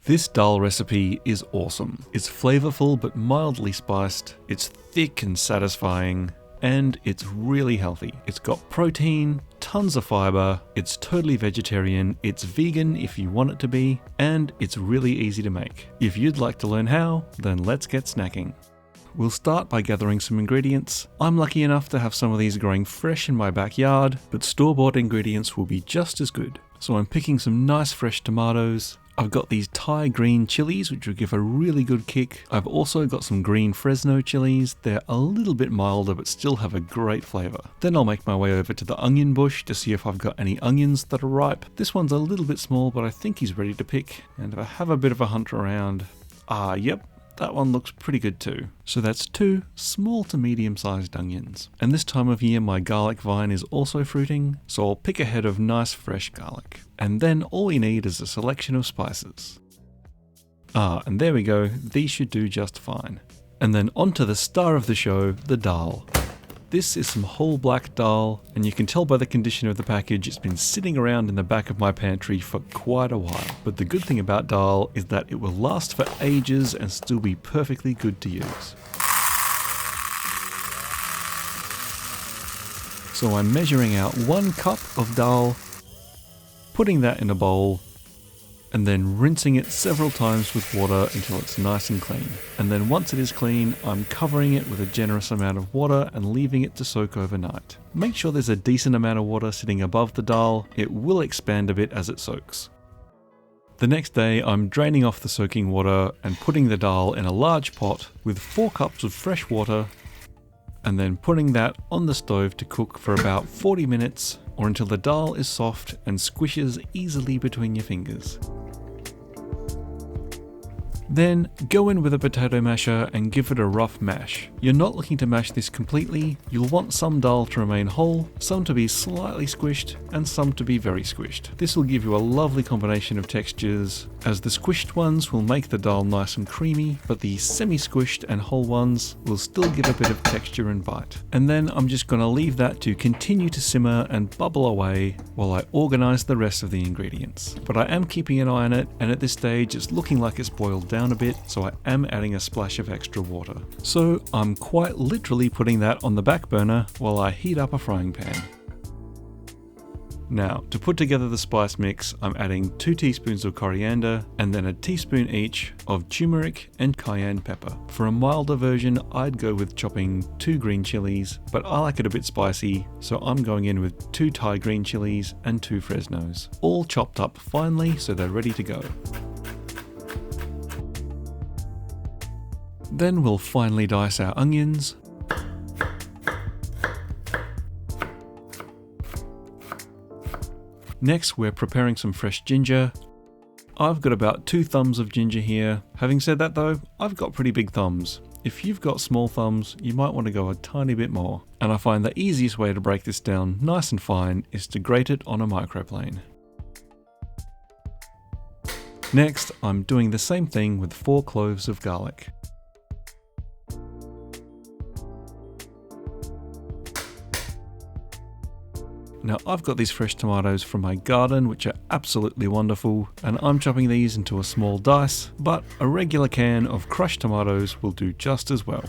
This dal recipe is awesome. It's flavorful but mildly spiced, it's thick and satisfying, and it's really healthy. It's got protein, tons of fiber, it's totally vegetarian, it's vegan if you want it to be, and it's really easy to make. If you'd like to learn how, then let's get snacking. We'll start by gathering some ingredients. I'm lucky enough to have some of these growing fresh in my backyard, but store-bought ingredients will be just as good. So I'm picking some nice fresh tomatoes. I've got these Thai green chilies, which will give a really good kick. I've also got some green Fresno chilies. They're a little bit milder, but still have a great flavor. Then I'll make my way over to the onion bush to see if I've got any onions that are ripe. This one's a little bit small, but I think he's ready to pick. And if I have a bit of a hunt around, yep, that one looks pretty good too. So that's 2 small to medium-sized onions. And this time of year my garlic vine is also fruiting, so I'll pick a head of nice fresh garlic. And then all we need is a selection of spices. And there we go, these should do just fine. And then onto the star of the show, the dal. This is some whole black dal, and you can tell by the condition of the package it's been sitting around in the back of my pantry for quite a while. But the good thing about dal is that it will last for ages and still be perfectly good to use. So I'm measuring out 1 cup of dal, putting that in a bowl, and then rinsing it several times with water until it's nice and clean. And then once it is clean, I'm covering it with a generous amount of water and leaving it to soak overnight. Make sure there's a decent amount of water sitting above the dal. It will expand a bit as it soaks. The next day, I'm draining off the soaking water and putting the dal in a large pot with 4 cups of fresh water, and then putting that on the stove to cook for about 40 minutes or until the dal is soft and squishes easily between your fingers. Then go in with a potato masher and give it a rough mash. You're not looking to mash this completely. You'll want some dal to remain whole, some to be slightly squished, and some to be very squished. This will give you a lovely combination of textures, as the squished ones will make the dal nice and creamy, but the semi-squished and whole ones will still give a bit of texture and bite. And then I'm just going to leave that to continue to simmer and bubble away while I organize the rest of the ingredients. But I am keeping an eye on it, and at this stage it's looking like it's boiled down a bit, so I am adding a splash of extra water. So I'm quite literally putting that on the back burner while I heat up a frying pan. Now, to put together the spice mix, I'm adding 2 teaspoons of coriander and then a teaspoon each of turmeric and cayenne pepper. For a milder version, I'd go with chopping 2 green chilies, but I like it a bit spicy, so I'm going in with 2 Thai green chilies and 2 Fresnos, all chopped up finely so they're ready to go. Then we'll finely dice our onions. Next, we're preparing some fresh ginger. I've got about 2 thumbs of ginger here. Having said that though, I've got pretty big thumbs. If you've got small thumbs, you might want to go a tiny bit more. And I find the easiest way to break this down nice and fine is to grate it on a microplane. Next, I'm doing the same thing with 4 cloves of garlic. Now I've got these fresh tomatoes from my garden, which are absolutely wonderful, and I'm chopping these into a small dice, but a regular can of crushed tomatoes will do just as well.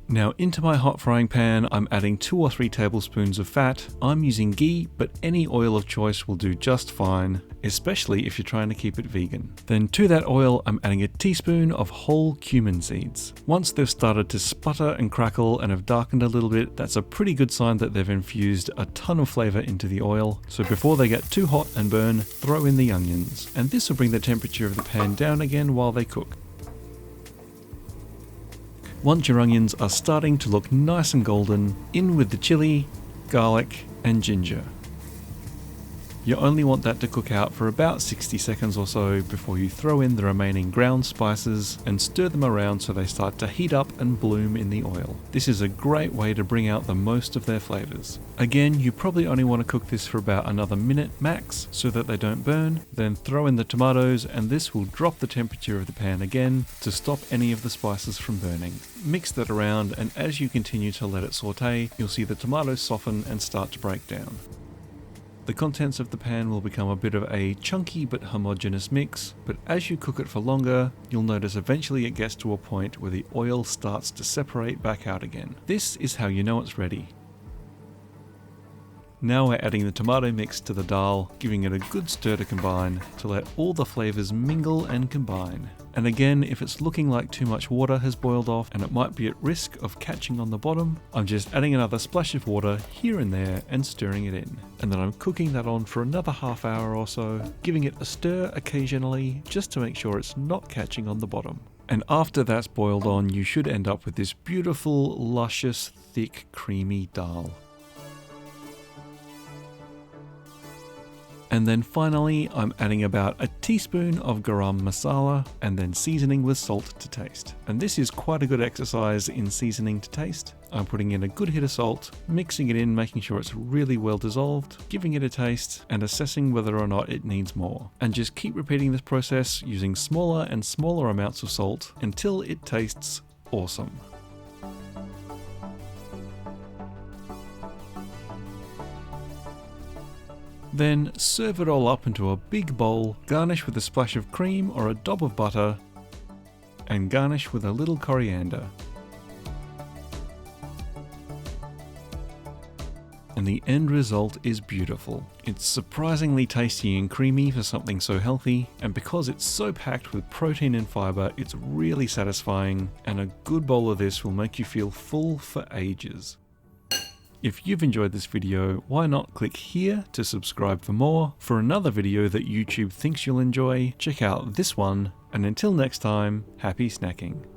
Now into my hot frying pan, I'm adding 2 or 3 tablespoons of fat. I'm using ghee, but any oil of choice will do just fine, especially if you're trying to keep it vegan. Then to that oil, I'm adding a teaspoon of whole cumin seeds. Once they've started to sputter and crackle and have darkened a little bit, that's a pretty good sign that they've infused a ton of flavor into the oil. So before they get too hot and burn, throw in the onions. And this will bring the temperature of the pan down again while they cook. Once your onions are starting to look nice and golden, in with the chili, garlic, and ginger. You only want that to cook out for about 60 seconds or so before you throw in the remaining ground spices and stir them around so they start to heat up and bloom in the oil. This is a great way to bring out the most of their flavors. Again, you probably only want to cook this for about another minute max so that they don't burn. Then throw in the tomatoes, and this will drop the temperature of the pan again to stop any of the spices from burning. Mix that around, and as you continue to let it saute, you'll see the tomatoes soften and start to break down. The contents of the pan will become a bit of a chunky but homogeneous mix, but as you cook it for longer, you'll notice eventually it gets to a point where the oil starts to separate back out again. This is how you know it's ready. Now we're adding the tomato mix to the dal, giving it a good stir to combine, to let all the flavors mingle and combine. And again, if it's looking like too much water has boiled off and it might be at risk of catching on the bottom, I'm just adding another splash of water here and there and stirring it in. And then I'm cooking that on for another half hour or so, giving it a stir occasionally just to make sure it's not catching on the bottom. And after that's boiled on, you should end up with this beautiful, luscious, thick, creamy dal. And then finally, I'm adding about a teaspoon of garam masala and then seasoning with salt to taste. And this is quite a good exercise in seasoning to taste. I'm putting in a good hit of salt, mixing it in, making sure it's really well dissolved, giving it a taste, and assessing whether or not it needs more. And just keep repeating this process using smaller and smaller amounts of salt until it tastes awesome. Then serve it all up into a big bowl, garnish with a splash of cream or a dob of butter, and garnish with a little coriander. And the end result is beautiful. It's surprisingly tasty and creamy for something so healthy, and because it's so packed with protein and fiber, it's really satisfying, and a good bowl of this will make you feel full for ages. If you've enjoyed this video, why not click here to subscribe for more? For another video that YouTube thinks you'll enjoy, check out this one, and until next time, happy snacking.